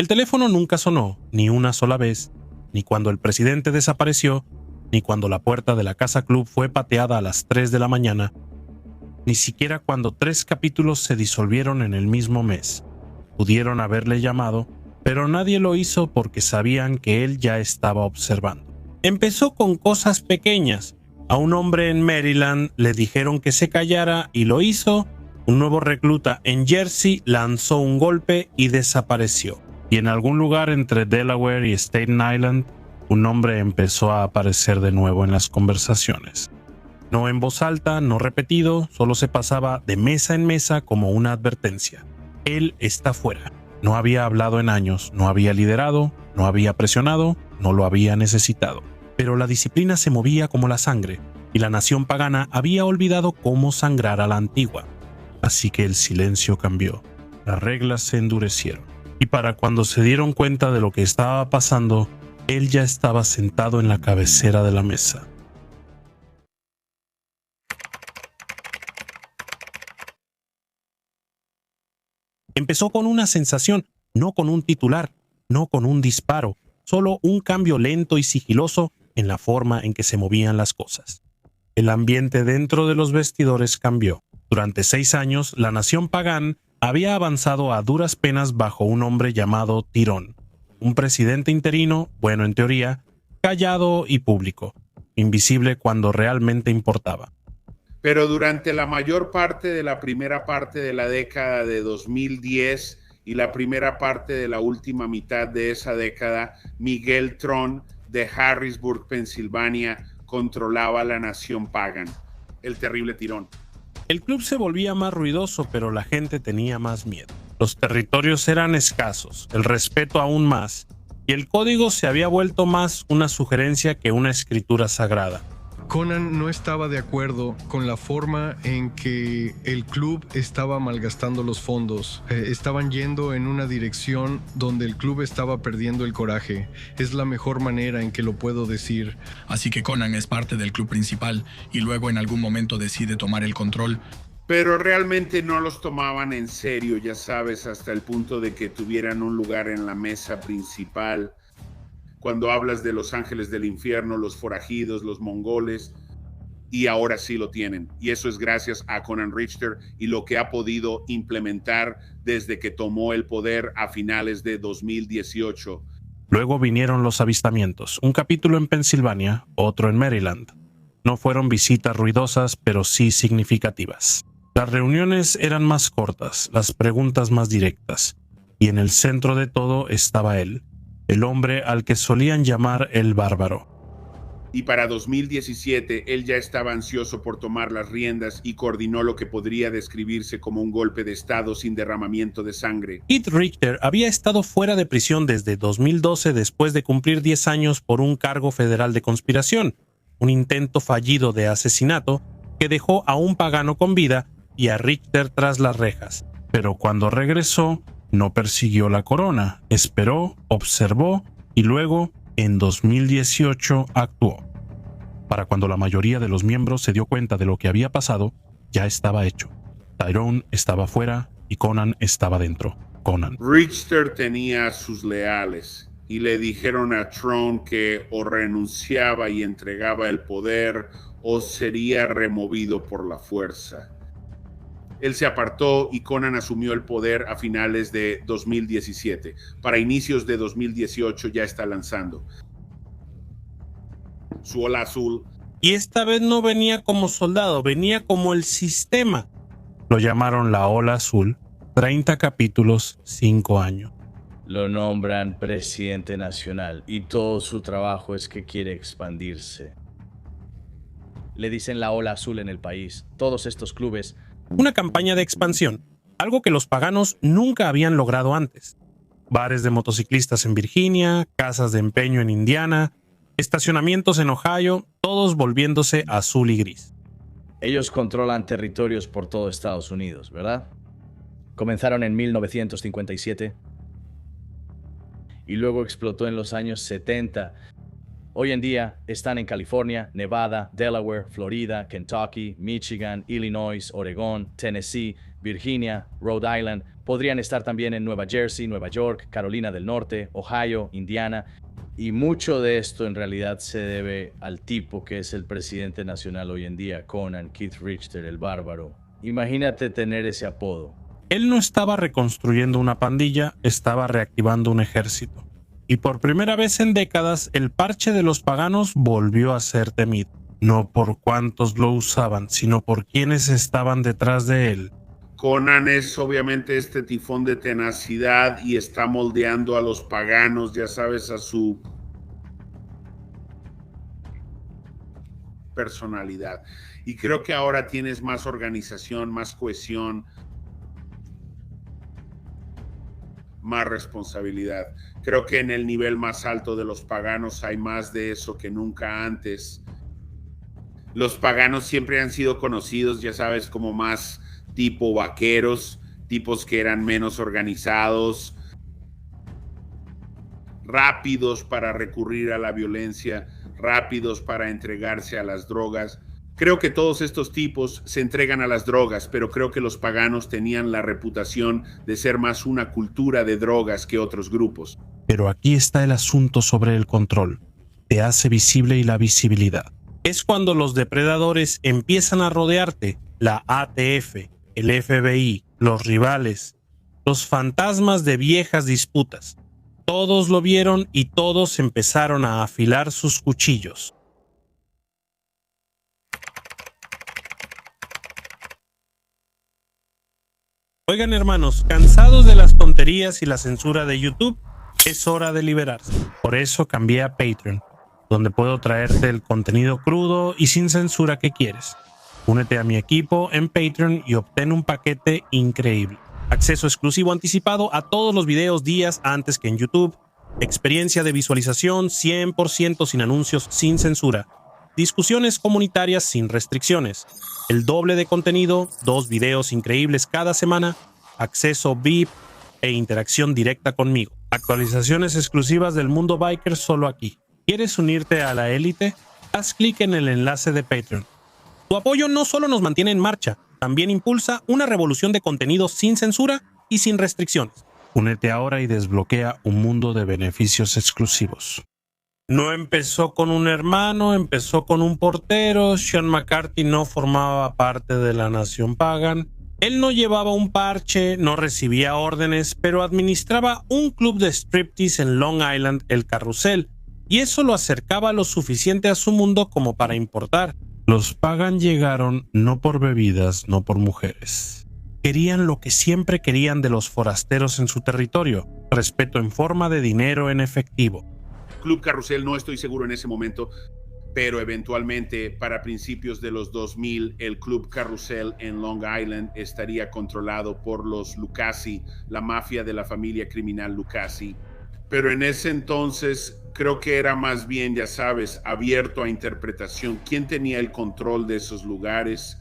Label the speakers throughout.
Speaker 1: El teléfono nunca sonó, ni una sola vez, ni cuando el presidente desapareció, ni cuando la puerta de la Casa Club fue pateada a las 3 de la mañana, ni siquiera cuando 3 capítulos se disolvieron en el mismo mes. Pudieron haberle llamado, pero nadie lo hizo porque sabían que él ya estaba observando. Empezó con cosas pequeñas. A un hombre en Maryland le dijeron que se callara y lo hizo. Un nuevo recluta en Jersey lanzó un golpe y desapareció. Y en algún lugar entre Delaware y Staten Island, un hombre empezó a aparecer de nuevo en las conversaciones. No en voz alta, no repetido, solo se pasaba de mesa en mesa como una advertencia. Él está fuera. No había hablado en años, no había liderado, no había presionado, no lo había necesitado. Pero la disciplina se movía como la sangre, y la nación pagana había olvidado cómo sangrar a la antigua. Así que el silencio cambió, las reglas se endurecieron. Y para cuando se dieron cuenta de lo que estaba pasando, él ya estaba sentado en la cabecera de la mesa. Empezó con una sensación, no con un titular, no con un disparo, solo un cambio lento y sigiloso en la forma en que se movían las cosas. El ambiente dentro de los vestidores cambió. Durante 6 años, la nación pagán había avanzado a duras penas bajo un hombre llamado Tirón, un presidente interino, bueno en teoría, callado y público, invisible cuando realmente importaba.
Speaker 2: Pero durante la mayor parte de la primera parte de la década de 2010 y la primera parte de la última mitad de esa década, Miguel Tron de Harrisburg, Pensilvania, controlaba la nación pagan, el terrible Tirón.
Speaker 1: El club se volvía más ruidoso, pero la gente tenía más miedo. Los territorios eran escasos, el respeto aún más, y el código se había vuelto más una sugerencia que una escritura sagrada.
Speaker 3: Conan no estaba de acuerdo con la forma en que el club estaba malgastando los fondos. Estaban yendo en una dirección donde el club estaba perdiendo el coraje. Es la mejor manera en que lo puedo decir.
Speaker 4: Así que Conan es parte del club principal y luego en algún momento decide tomar el control.
Speaker 2: Pero realmente no los tomaban en serio, ya sabes, hasta el punto de que tuvieran un lugar en la mesa principal. Cuando hablas de los ángeles del infierno, los forajidos, los mongoles, y ahora sí lo tienen. Y eso es gracias a Conan Richter y lo que ha podido implementar desde que tomó el poder a finales de 2018.
Speaker 1: Luego vinieron los avistamientos, un capítulo en Pensilvania, otro en Maryland. No fueron visitas ruidosas, pero sí significativas. Las reuniones eran más cortas, las preguntas más directas, y en el centro de todo estaba él, el hombre al que solían llamar el bárbaro.
Speaker 2: Y para 2017, él ya estaba ansioso por tomar las riendas y coordinó lo que podría describirse como un golpe de estado sin derramamiento de sangre.
Speaker 1: Kit Richter había estado fuera de prisión desde 2012 después de cumplir 10 años por un cargo federal de conspiración, un intento fallido de asesinato que dejó a un pagano con vida y a Richter tras las rejas. Pero cuando regresó, no persiguió la corona, esperó, observó y luego, en 2018, actuó. Para cuando la mayoría de los miembros se dio cuenta de lo que había pasado, ya estaba hecho. Tyrone estaba fuera y Conan estaba dentro. Conan.
Speaker 2: Richter tenía a sus leales y le dijeron a Tron que o renunciaba y entregaba el poder o sería removido por la fuerza. Él se apartó y Conan asumió el poder a finales de 2017. Para inicios de 2018 ya está lanzando su ola azul.
Speaker 1: Y esta vez no venía como soldado, venía como el sistema. Lo llamaron la ola azul, 30 capítulos, 5 años.
Speaker 5: Lo nombran presidente nacional y todo su trabajo es que quiere expandirse. Le dicen la ola azul en el país. Todos estos clubes.
Speaker 1: Una campaña de expansión, algo que los paganos nunca habían logrado antes. Bares de motociclistas en Virginia, casas de empeño en Indiana, estacionamientos en Ohio, todos volviéndose azul y gris.
Speaker 5: Ellos controlan territorios por todo Estados Unidos, ¿verdad? Comenzaron en 1957 y luego explotó en los años 70. Hoy en día están en California, Nevada, Delaware, Florida, Kentucky, Michigan, Illinois, Oregón, Tennessee, Virginia, Rhode Island, Podrían estar también en Nueva Jersey, Nueva York, Carolina del Norte, Ohio, Indiana. Y mucho de esto en realidad se debe al tipo que es el presidente nacional hoy en día, Conan Keith Richter, el bárbaro. Imagínate tener ese apodo.
Speaker 1: Él no estaba reconstruyendo una pandilla, estaba reactivando un ejército. Y por primera vez en décadas, el parche de los paganos volvió a ser temido. No por cuántos lo usaban, sino por quienes estaban detrás de él.
Speaker 2: Conan es obviamente este tifón de tenacidad y está moldeando a los paganos, ya sabes, a su personalidad. Y creo que ahora tienes más organización, más cohesión, más responsabilidad. Creo que en el nivel más alto de los paganos hay más de eso que nunca antes. Los paganos siempre han sido conocidos, ya sabes, como más tipo vaqueros, tipos que eran menos organizados, rápidos para recurrir a la violencia, rápidos para entregarse a las drogas. Creo que todos estos tipos se entregan a las drogas, pero creo que los paganos tenían la reputación de ser más una cultura de drogas que otros grupos.
Speaker 1: Pero aquí está el asunto sobre el control. Te hace visible y la visibilidad. Es cuando los depredadores empiezan a rodearte, la ATF, el FBI, los rivales, los fantasmas de viejas disputas. Todos lo vieron y todos empezaron a afilar sus cuchillos. Oigan, hermanos, cansados de las tonterías y la censura de YouTube, es hora de liberarse. Por eso cambié a Patreon, donde puedo traerte el contenido crudo y sin censura que quieres. Únete a mi equipo en Patreon y obtén un paquete increíble. Acceso exclusivo anticipado a todos los videos días antes que en YouTube. Experiencia de visualización 100% sin anuncios, sin censura. Discusiones comunitarias sin restricciones. El doble de contenido, 2 videos increíbles cada semana. Acceso VIP e interacción directa conmigo. Actualizaciones exclusivas del mundo biker solo aquí. ¿Quieres unirte a la élite? Haz clic en el enlace de Patreon. Tu apoyo no solo nos mantiene en marcha, también impulsa una revolución de contenido sin censura y sin restricciones. Únete ahora y desbloquea un mundo de beneficios exclusivos. No empezó con un hermano, empezó con un portero. Sean McCarthy no formaba parte de la nación Pagan. Él no llevaba un parche, no recibía órdenes, pero administraba un club de striptease en Long Island, el Carrusel, y eso lo acercaba lo suficiente a su mundo como para importar. Los Pagan llegaron no por bebidas, no por mujeres. Querían lo que siempre querían de los forasteros en su territorio: respeto en forma de dinero en efectivo.
Speaker 2: Club Carrusel, no estoy seguro en ese momento, pero eventualmente para principios de los 2000 el Club Carrusel en Long Island estaría controlado por los Lucasi, la mafia de la familia criminal Lucasi. Pero en ese entonces creo que era más bien, ya sabes, abierto a interpretación. ¿Quién tenía el control de esos lugares?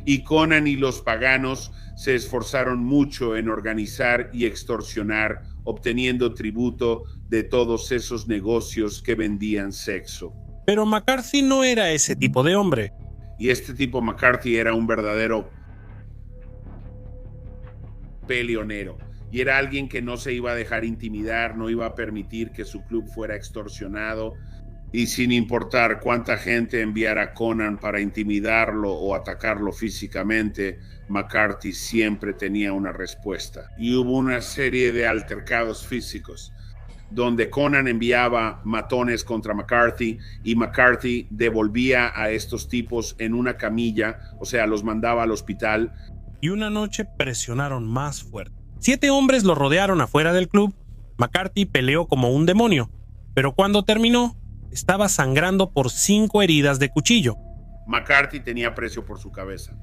Speaker 2: Y Conan y los paganos se esforzaron mucho en organizar y extorsionar, obteniendo tributo de todos esos negocios que vendían sexo.
Speaker 1: Pero McCarthy no era ese tipo de hombre.
Speaker 2: Y este tipo McCarthy era un verdadero peleonero. Y era alguien que no se iba a dejar intimidar, no iba a permitir que su club fuera extorsionado. Y sin importar cuánta gente enviara a Conan para intimidarlo o atacarlo físicamente, McCarthy siempre tenía una respuesta. Y hubo una serie de altercados físicos donde Conan enviaba matones contra McCarthy y McCarthy devolvía a estos tipos en una camilla, o sea, los mandaba al hospital.
Speaker 1: Y una noche presionaron más fuerte. 7 hombres lo rodearon afuera del club. McCarthy peleó como un demonio, pero cuando terminó, estaba sangrando por 5 heridas de cuchillo.
Speaker 2: McCarthy tenía precio por su cabeza.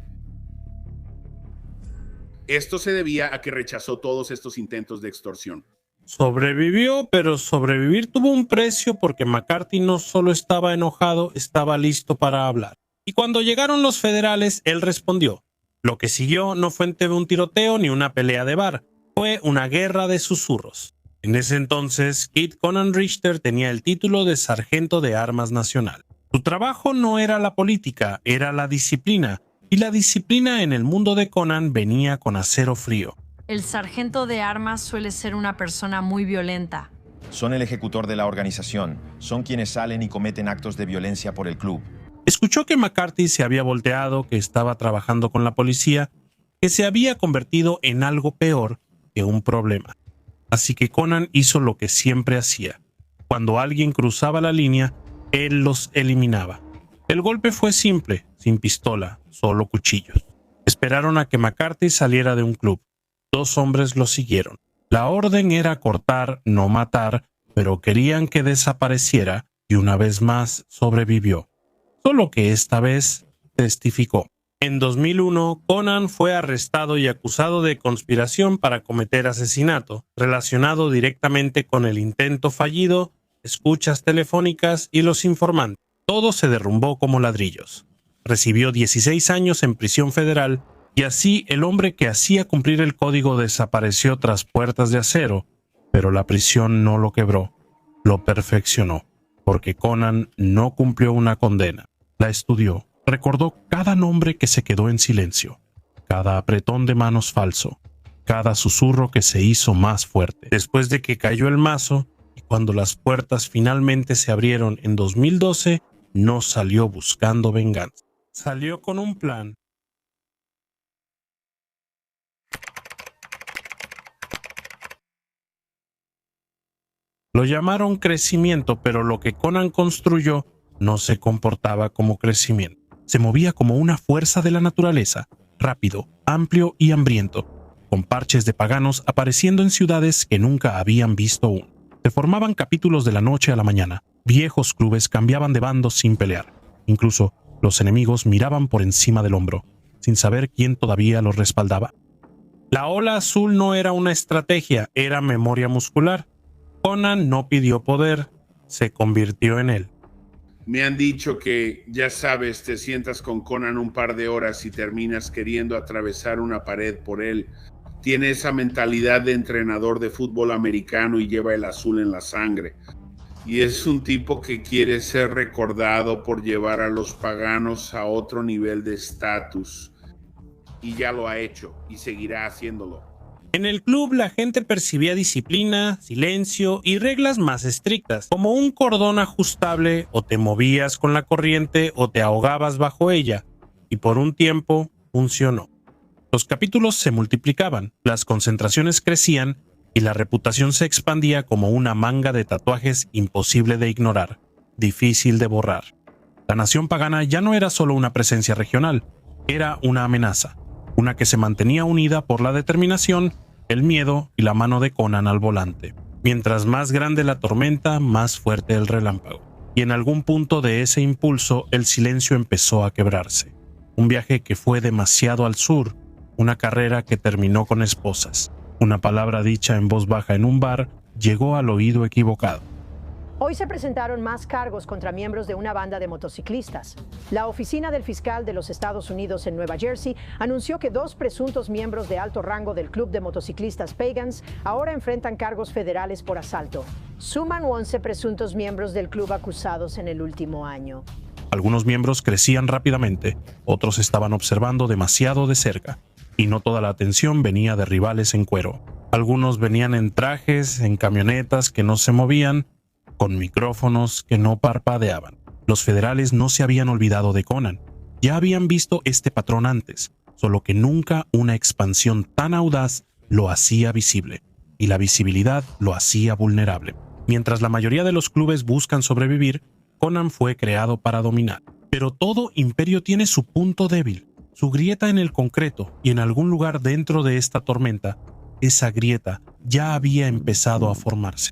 Speaker 2: Esto se debía a que rechazó todos estos intentos de extorsión.
Speaker 1: Sobrevivió, pero sobrevivir tuvo un precio porque McCarthy no solo estaba enojado, estaba listo para hablar. Y cuando llegaron los federales, él respondió. Lo que siguió no fue un tiroteo ni una pelea de bar, fue una guerra de susurros. En ese entonces, Keith Conan Richter tenía el título de sargento de armas nacional. Su trabajo no era la política, era la disciplina, y la disciplina en el mundo de Conan venía con acero frío.
Speaker 6: El sargento de armas suele ser una persona muy violenta.
Speaker 7: Son el ejecutor de la organización. Son quienes salen y cometen actos de violencia por el club.
Speaker 1: Escuchó que McCarthy se había volteado, que estaba trabajando con la policía, que se había convertido en algo peor que un problema. Así que Conan hizo lo que siempre hacía. Cuando alguien cruzaba la línea, él los eliminaba. El golpe fue simple, sin pistola, solo cuchillos. Esperaron a que McCarthy saliera de un club. 2 hombres lo siguieron. La orden era cortar, no matar, pero querían que desapareciera y una vez más sobrevivió. Solo que esta vez testificó. En 2001, Conan fue arrestado y acusado de conspiración para cometer asesinato, relacionado directamente con el intento fallido, escuchas telefónicas y los informantes. Todo se derrumbó como ladrillos. Recibió 16 años en prisión federal y así el hombre que hacía cumplir el código desapareció tras puertas de acero, pero la prisión no lo quebró, lo perfeccionó, porque Conan no cumplió una condena, la estudió, recordó cada nombre que se quedó en silencio, cada apretón de manos falso, cada susurro que se hizo más fuerte. Después de que cayó el mazo y cuando las puertas finalmente se abrieron en 2012, no salió buscando venganza. Salió con un plan. Lo llamaron crecimiento, pero lo que Conan construyó no se comportaba como crecimiento. Se movía como una fuerza de la naturaleza, rápido, amplio y hambriento, con parches de paganos apareciendo en ciudades que nunca habían visto aún. Se formaban capítulos de la noche a la mañana. Viejos clubes cambiaban de bandos sin pelear. Incluso los enemigos miraban por encima del hombro, sin saber quién todavía los respaldaba. La ola azul no era una estrategia, era memoria muscular. Conan no pidió poder, se convirtió en él.
Speaker 2: Me han dicho que, ya sabes, te sientas con Conan un par de horas y terminas queriendo atravesar una pared por él. Tiene esa mentalidad de entrenador de fútbol americano y lleva el azul en la sangre. Y es un tipo que quiere ser recordado por llevar a los paganos a otro nivel de estatus. Y ya lo ha hecho y seguirá haciéndolo.
Speaker 1: En el club la gente percibía disciplina, silencio y reglas más estrictas, como un cordón ajustable, o te movías con la corriente o te ahogabas bajo ella, y por un tiempo funcionó. Los capítulos se multiplicaban, las concentraciones crecían y la reputación se expandía como una manga de tatuajes imposible de ignorar, difícil de borrar. La nación pagana ya no era solo una presencia regional, era una amenaza. Una que se mantenía unida por la determinación, el miedo y la mano de Conan al volante. Mientras más grande la tormenta, más fuerte el relámpago. Y en algún punto de ese impulso, el silencio empezó a quebrarse. Un viaje que fue demasiado al sur, una carrera que terminó con esposas. Una palabra dicha en voz baja en un bar llegó al oído equivocado.
Speaker 8: Hoy se presentaron más cargos contra miembros de una banda de motociclistas. La oficina del fiscal de los Estados Unidos en Nueva Jersey anunció que 2 presuntos miembros de alto rango del club de motociclistas Pagans ahora enfrentan cargos federales por asalto. Suman 11 presuntos miembros del club acusados en el último año.
Speaker 1: Algunos miembros crecían rápidamente, otros estaban observando demasiado de cerca, y no toda la atención venía de rivales en cuero. Algunos venían en trajes, en camionetas que no se movían, con micrófonos que no parpadeaban. Los federales no se habían olvidado de Conan. Ya habían visto este patrón antes, solo que nunca una expansión tan audaz lo hacía visible, y la visibilidad lo hacía vulnerable. Mientras la mayoría de los clubes buscan sobrevivir, Conan fue creado para dominar. Pero todo imperio tiene su punto débil, su grieta en el concreto, y en algún lugar dentro de esta tormenta, esa grieta ya había empezado a formarse.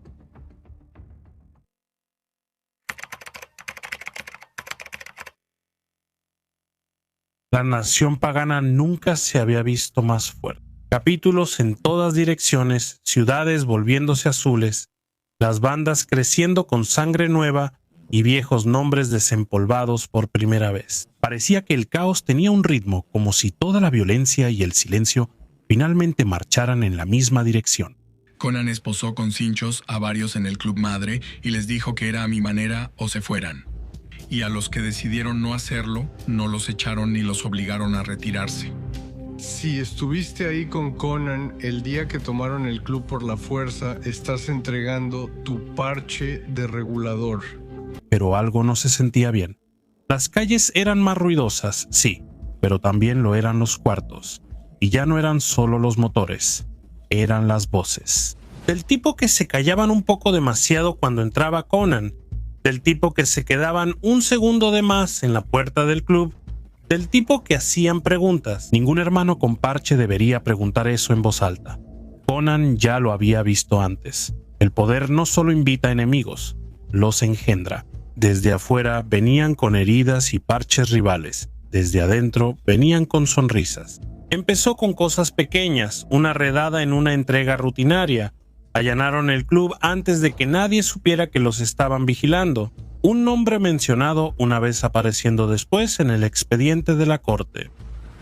Speaker 1: La nación pagana nunca se había visto más fuerte. Capítulos en todas direcciones, ciudades volviéndose azules, las bandas creciendo con sangre nueva y viejos nombres desempolvados por primera vez. Parecía que el caos tenía un ritmo, como si toda la violencia y el silencio finalmente marcharan en la misma dirección.
Speaker 4: Conan esposó con cinchos a varios en el club madre y les dijo que era a mi manera o se fueran. Y a los que decidieron no hacerlo, no los echaron ni los obligaron a retirarse.
Speaker 3: Si estuviste ahí con Conan el día que tomaron el club por la fuerza, estás entregando tu parche de regulador.
Speaker 1: Pero algo no se sentía bien. Las calles eran más ruidosas, sí, pero también lo eran los cuartos. Y ya no eran solo los motores, eran las voces. Del tipo que se callaban un poco demasiado cuando entraba Conan, del tipo que se quedaban un segundo de más en la puerta del club, del tipo que hacían preguntas. Ningún hermano con parche debería preguntar eso en voz alta. Conan ya lo había visto antes. El poder no solo invita enemigos, los engendra. Desde afuera venían con heridas y parches rivales. Desde adentro venían con sonrisas. Empezó con cosas pequeñas, una redada en una entrega rutinaria. Allanaron el club antes de que nadie supiera que los estaban vigilando. Un nombre mencionado una vez apareciendo después en el expediente de la corte.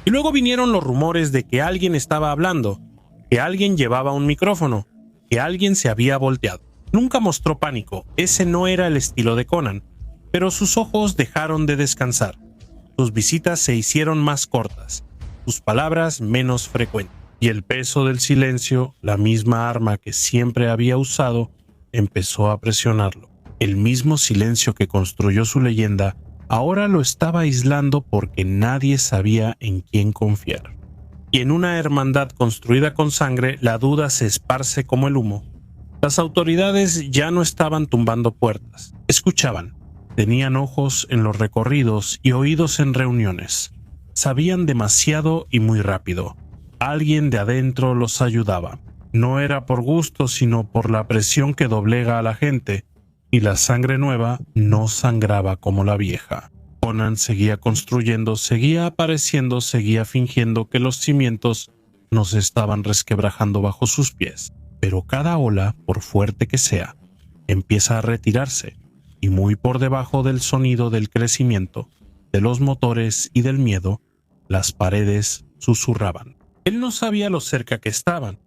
Speaker 1: Y luego vinieron los rumores de que alguien estaba hablando, que alguien llevaba un micrófono, que alguien se había volteado. Nunca mostró pánico, ese no era el estilo de Conan, pero sus ojos dejaron de descansar. Sus visitas se hicieron más cortas, sus palabras menos frecuentes, y el peso del silencio, la misma arma que siempre había usado, empezó a presionarlo. El mismo silencio que construyó su leyenda, ahora lo estaba aislando porque nadie sabía en quién confiar. Y en una hermandad construida con sangre, la duda se esparce como el humo. Las autoridades ya no estaban tumbando puertas, escuchaban. Tenían ojos en los recorridos y oídos en reuniones. Sabían demasiado y muy rápido. Alguien de adentro los ayudaba. No era por gusto, sino por la presión que doblega a la gente. Y la sangre nueva no sangraba como la vieja. Conan seguía construyendo, seguía apareciendo, seguía fingiendo que los cimientos no se estaban resquebrajando bajo sus pies. Pero cada ola, por fuerte que sea, empieza a retirarse, y muy por debajo del sonido del crecimiento, de los motores y del miedo, las paredes susurraban. Él no sabía lo cerca que estaban.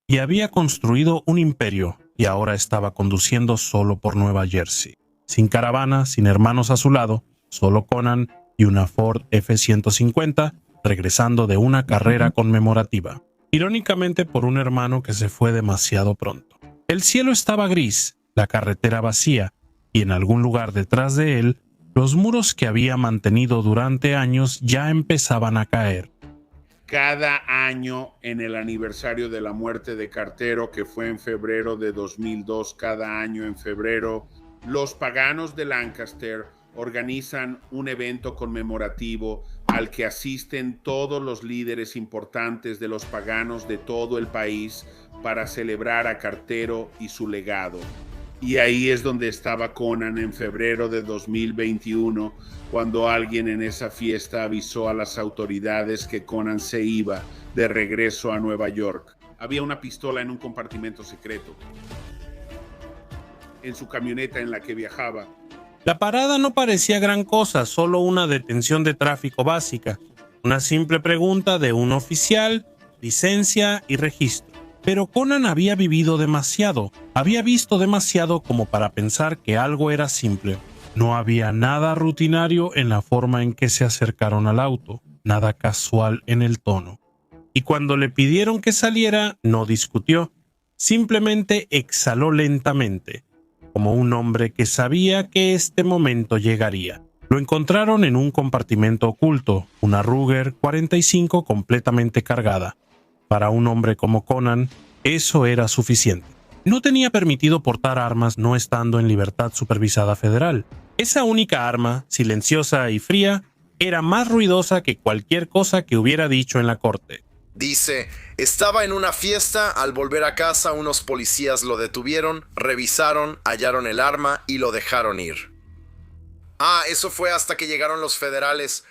Speaker 1: Y había construido un imperio, y ahora estaba conduciendo solo por Nueva Jersey. Sin caravana, sin hermanos a su lado, solo Conan y una Ford F-150, regresando de una carrera conmemorativa. Irónicamente por un hermano que se fue demasiado pronto. El cielo estaba gris, la carretera vacía, y en algún lugar detrás de él, los muros que había mantenido durante años ya empezaban a caer.
Speaker 2: Cada año, en el aniversario de la muerte de Cartero, que fue en febrero de 2002, cada año en febrero, los paganos de Lancaster organizan un evento conmemorativo al que asisten todos los líderes importantes de los paganos de todo el país para celebrar a Cartero y su legado. Y ahí es donde estaba Conan en febrero de 2021, cuando alguien en esa fiesta avisó a las autoridades que Conan se iba de regreso a Nueva York. Había una pistola en un compartimento secreto, en su camioneta en la que viajaba.
Speaker 1: La parada no parecía gran cosa, solo una detención de tráfico básica, una simple pregunta de un oficial, licencia y registro. Pero Conan había vivido demasiado, había visto demasiado como para pensar que algo era simple. No había nada rutinario en la forma en que se acercaron al auto, nada casual en el tono. Y cuando le pidieron que saliera, no discutió, simplemente exhaló lentamente, como un hombre que sabía que este momento llegaría. Lo encontraron en un compartimento oculto, una Ruger 45 completamente cargada. Para un hombre como Conan, eso era suficiente. No tenía permitido portar armas no estando en libertad supervisada federal. Esa única arma, silenciosa y fría, era más ruidosa que cualquier cosa que hubiera dicho en la corte.
Speaker 9: Dice, estaba en una fiesta, al volver a casa unos policías lo detuvieron, revisaron, hallaron el arma y lo dejaron ir. Eso fue hasta que llegaron los federales.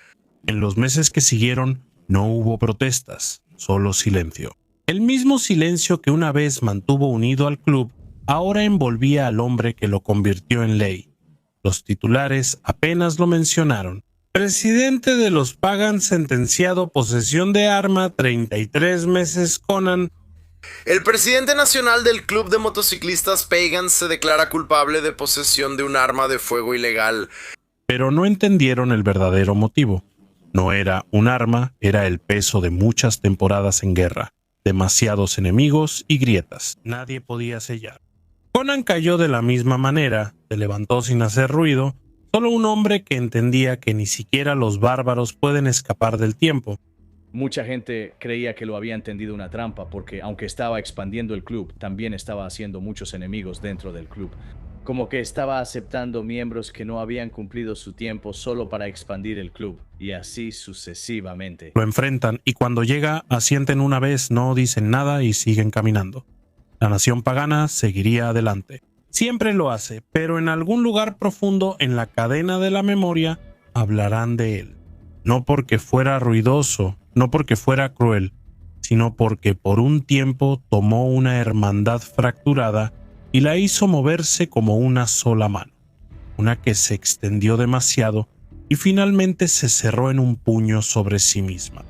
Speaker 1: En los meses que siguieron, no hubo protestas, solo silencio. El mismo silencio que una vez mantuvo unido al club, ahora envolvía al hombre que lo convirtió en ley. Los titulares apenas lo mencionaron. Presidente de los Pagan sentenciado posesión de arma, 33 meses Conan.
Speaker 9: El presidente nacional del club de motociclistas Pagan se declara culpable de posesión de un arma de fuego ilegal.
Speaker 1: Pero no entendieron el verdadero motivo. No era un arma, era el peso de muchas temporadas en guerra, demasiados enemigos y grietas. Nadie podía sellar. Conan cayó de la misma manera, se levantó sin hacer ruido, solo un hombre que entendía que ni siquiera los bárbaros pueden escapar del tiempo.
Speaker 5: Mucha gente creía que lo había entendido una trampa porque, aunque estaba expandiendo el club, también estaba haciendo muchos enemigos dentro del club. Como que estaba aceptando miembros que no habían cumplido su tiempo solo para expandir el club, y así sucesivamente.
Speaker 1: Lo enfrentan y cuando llega, asienten una vez, no dicen nada y siguen caminando. La nación pagana seguiría adelante. Siempre lo hace, pero en algún lugar profundo en la cadena de la memoria hablarán de él. No porque fuera ruidoso, no porque fuera cruel, sino porque por un tiempo tomó una hermandad fracturada y la hizo moverse como una sola mano, una que se extendió demasiado y finalmente se cerró en un puño sobre sí misma.